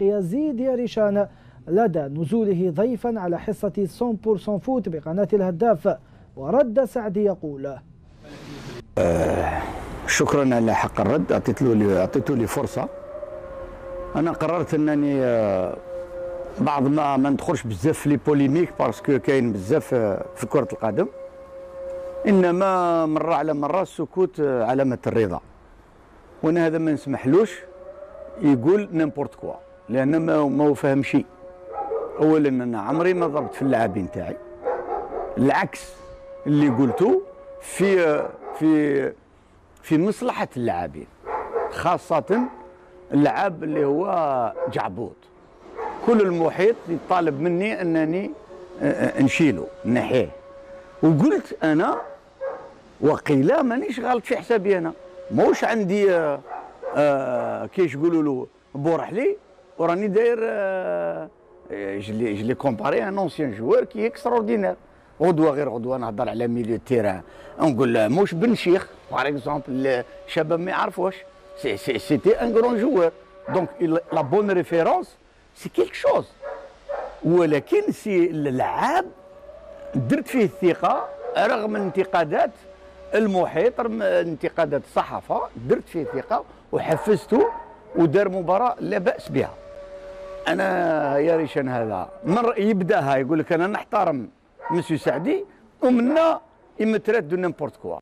يزيد يا ريشان لدى نزوله ضيفا على حصة 100% فوت بقناة الهداف. ورد سعدي يقول: شكرا على حق الرد، اعطيتوا لي فرصة. أنا قررت أنني بعض ما ندخلش بزاف في لي بوليميك باسكو كاين بزاف في كرة القدم، إنما مرة على مرة السكوت علامة الرضا، وأنا هذا ما نسمحلوش يقول نيمبورت كوا، لأن ما هو فاهم شيء. أولا أنا عمري ما ضربت في اللاعبين تاعي، العكس اللي قلته في مصلحة اللاعبين، خاصة اللاعب اللي هو جعبوط. كل المحيط يطالب مني أنني نشيله نحيه، وقلت أنا وقيلا مانيش غلط في حسابي أنا، موش عندي كيش يقولوا له بورحلي وراني داير جلي كومباري ان اونسيان جوار كي اكستراوردينير. غدوه غير غدوه نهضر على ميليو تيران، نقول موش بن شيخ باغ اكزومبل الشباب ما يعرفوش سيتي ان غران جوار، دونك لا بون ريفيرونس سي كيلك شوز. ولكن سي اللعاب درت فيه الثقه رغم انتقادات المحيط، رغم انتقادات الصحافه، درت فيه ثقه وحفزته ودار مباراه لا باس بها. انا يا ريشان هذا يبداها يقول لك انا نحترم مسيو سعدي ومنا يمترد دو نيمبورت كوا.